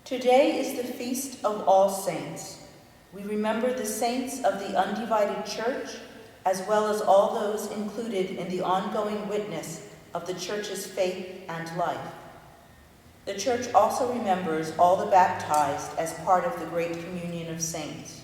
Today is the Feast of All Saints. We remember the saints of the undivided Church, as well as all those included in the ongoing witness of the Church's faith and life. The Church also remembers all the baptized as part of the Great Communion of Saints.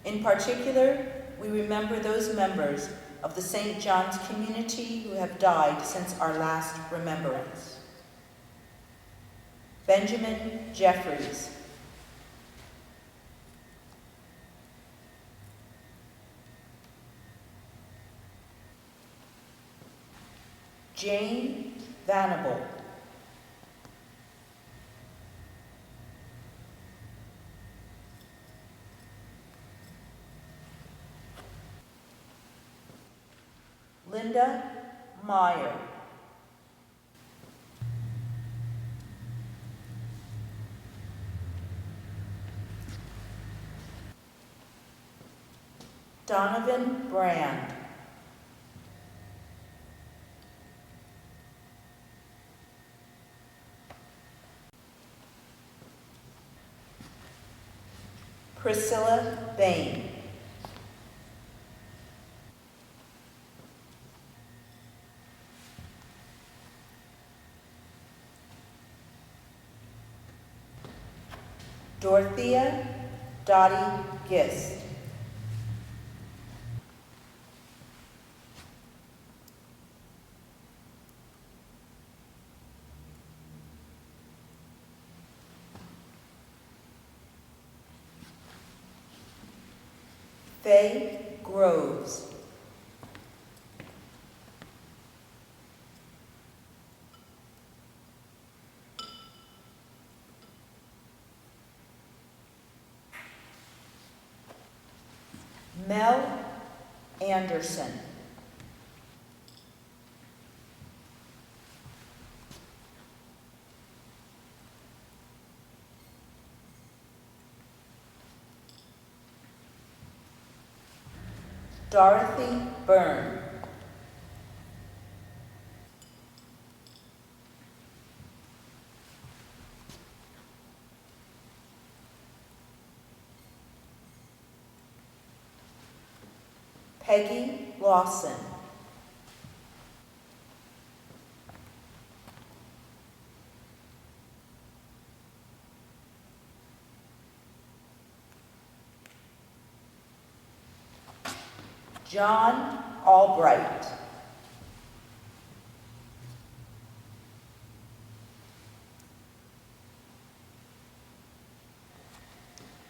In particular, we remember those members of the St. John's community who have died since our last remembrance. Benjamin Jeffries, Jane Vanable, Linda Meyer, Donovan Brand, Priscilla Bain, Dorothea Dottie Gist, Faye Groves, Mel Anderson, Dorothy Byrne, Peggy Lawson, John Albright,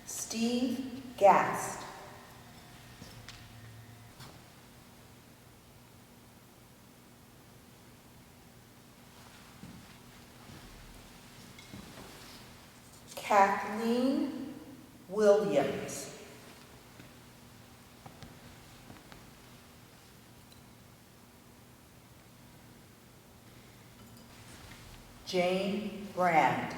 Steve Gast, Kathleen Williams, Jane Brand,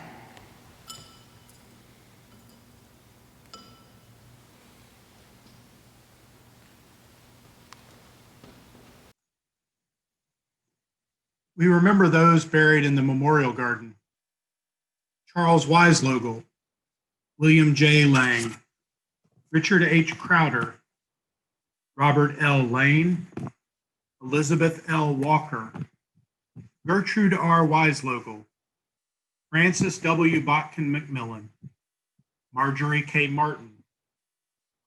We remember those buried in the Memorial Garden: Charles Weislogel, William J. Lang, Richard H. Crowder, Robert L. Lane, Elizabeth L. Walker, Gertrude R. Weislogel, Francis W. Botkin McMillan, Marjorie K. Martin,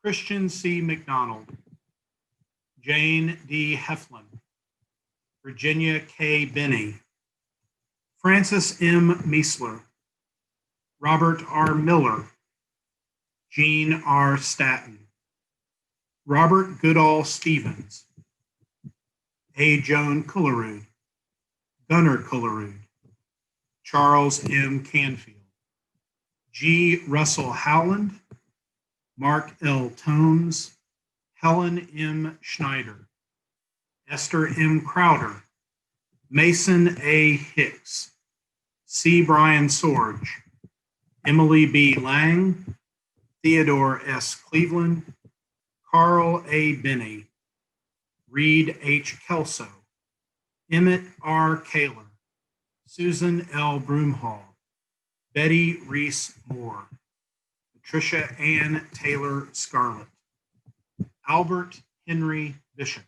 Christian C. McDonald, Jane D. Heflin, Virginia K. Binney, Francis M. Meisler, Robert R. Miller, Jean R. Staton, Robert Goodall Stevens, A. Joan Cullerud, Gunnar Cullerud, Charles M. Canfield, G. Russell Howland, Mark L. Tomes, Helen M. Schneider, Esther M. Crowder, Mason A. Hicks, C. Brian Sorge, Emily B. Lang, Theodore S. Cleveland, Carl A. Binney, Reed H. Kelso, Emmett R. Kaler, Susan L. Broomhall, Betty Reese Moore, Patricia Ann Taylor Scarlett, Albert Henry Bishop,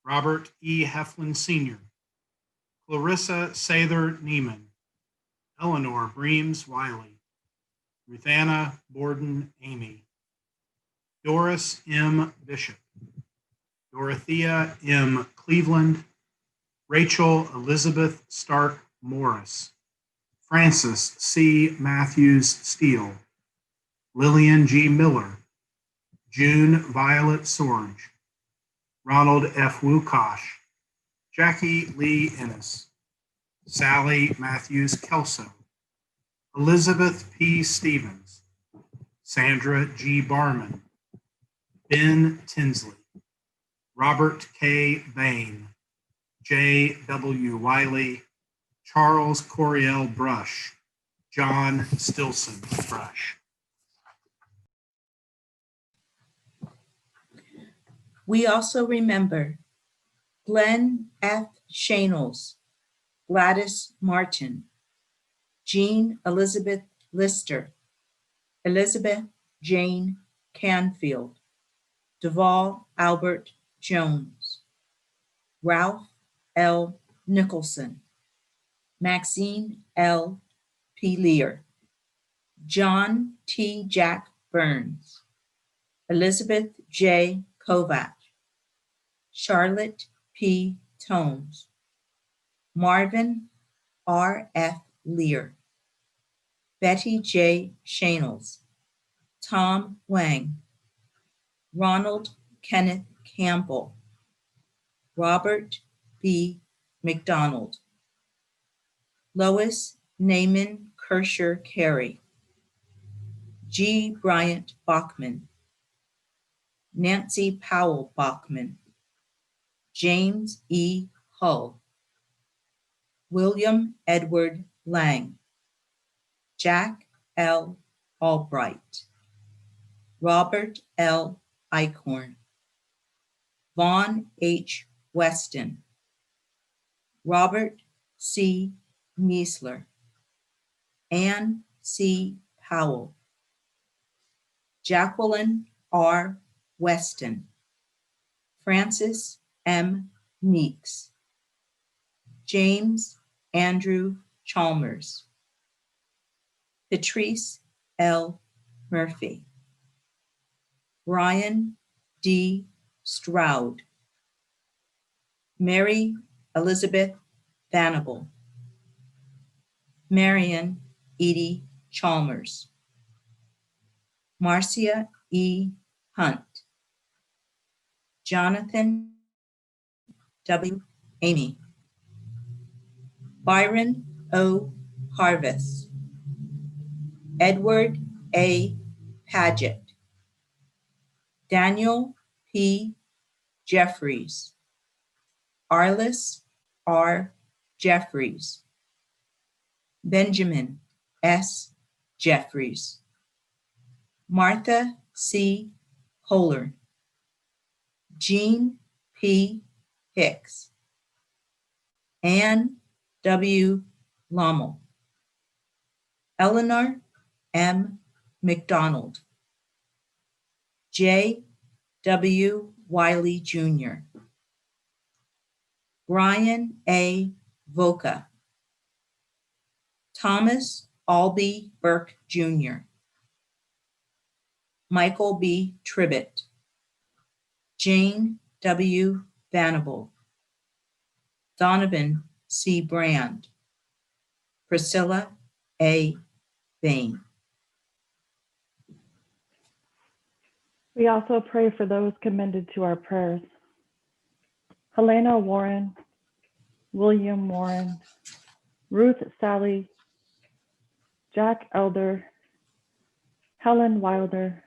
Robert E. Heflin Sr., Clarissa Sather Neiman, Eleanor Breams Wiley, Ruthanna Borden Amy, Doris M. Bishop, Dorothea M. Cleveland, Rachel Elizabeth Stark Morris, Francis C. Matthews Steele, Lillian G. Miller, June Violet Sorge, Ronald F. Wukosh, Jackie Lee Ennis, Sally Matthews Kelso, Elizabeth P. Stevens, Sandra G. Barman, Ben Tinsley, Robert K. Bain, J. W. Wiley, Charles Coriel Brush, John Stilson Brush. We also remember Glenn F. Shanels, Gladys Martin, Jean Elizabeth Lister, Elizabeth Jane Canfield, Duval Albert Jones, Ralph L. Nicholson, Maxine L. P. Lear, John T. Jack Burns, Elizabeth J. Kovac, Charlotte P. Tomes, Marvin R. F. Lear, Betty J. Shanels, Tom Wang, Ronald Kenneth Campbell, Robert B. McDonald, Lois Naaman Kirscher Carey, G. Bryant Bachman, Nancy Powell Bachman, James E. Hull, William Edward Lang, Jack L. Albright, Robert L. Eichhorn, Vaughn H. Weston, Robert C. Meisler, Ann C. Powell, Jacqueline R. Weston, Francis M. Meeks, James Andrew Chalmers, Patrice L. Murphy, Brian D. Stroud, Mary Elizabeth Vanable, Marion Edie Chalmers, Marcia E. Hunt, Jonathan W. Amy, Byron O. Harvest, Edward A. Paget, Daniel P. Jeffries, Arliss R. Jeffries, Benjamin S. Jeffries, Martha C. Kohler, Jean P. Hicks, Ann W. Lommel, Eleanor M. McDonald, J. W. Wiley Jr., Brian A. Voca, Thomas Albee Burke Jr., Michael B. Tribbett, Jane W. Vanable, Donovan C. Brand, Priscilla A. Bain. We also pray for those commended to our prayers. Helena Warren, William Warren, Ruth Sally, Jack Elder, Helen Wilder,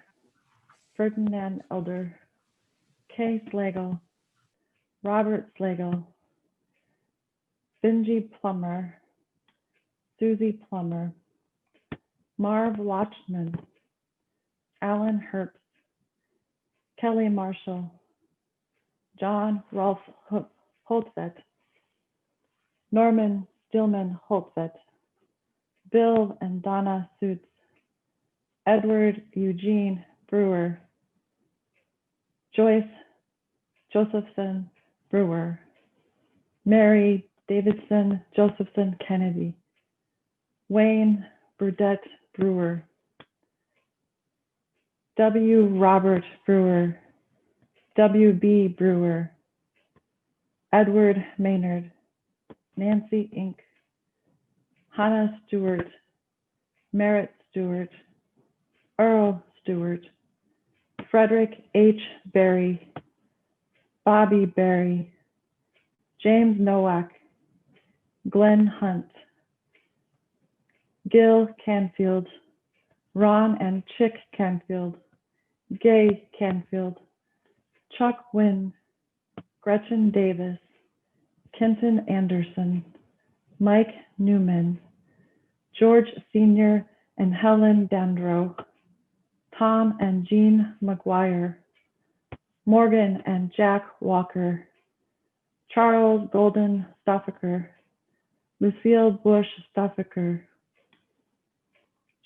Ferdinand Elder, Kay Slagle, Robert Slagle, Benji Plummer, Susie Plummer, Marv Watchman, Alan Herbst, Kelly Marshall, John Rolfe Holtzet, Norman Stillman Holtzet, Bill and Donna Suits, Edward Eugene Brewer, Joyce Josephson Brewer, Mary Davidson Josephson Kennedy, Wayne Burdett Brewer, W. Robert Brewer, W. B. Brewer, Edward Maynard, Nancy Inc., Hannah Stewart, Merritt Stewart, Earl Stewart, Frederick H. Berry, Bobby Berry, James Nowak, Glenn Hunt, Gil Canfield, Ron and Chick Canfield, Gay Canfield, Chuck Wynn, Gretchen Davis, Kenton Anderson, Mike Newman, George Sr. and Helen Dandro, Tom and Jean McGuire, Morgan and Jack Walker, Charles Golden Stoffaker, Lucille Bush Stoffaker,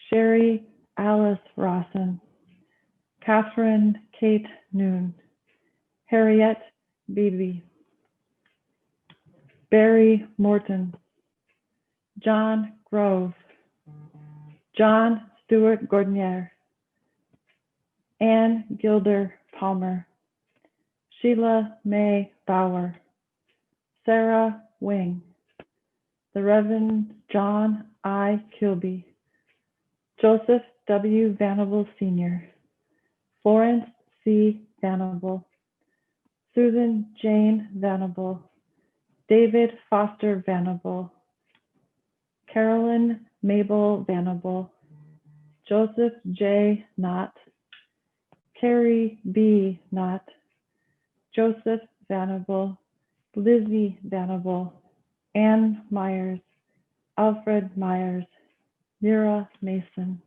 Sherry Alice Rawson, Catherine Kate Noon, Harriet Beebe, Barry Morton, John Grove, John Stewart Gordonier, Ann Gilder Palmer, Sheila May Bauer, Sarah Wing, the Reverend John I. Kilby, Joseph W. Vanable Sr., Florence C. Vanable, Susan Jane Vanable, David Foster Vanable, Carolyn Mabel Vanable, Joseph J. Knott, Carrie B. Knott, Joseph Vanable, Lizzie Vanable, Ann Myers, Alfred Myers, Mira Mason.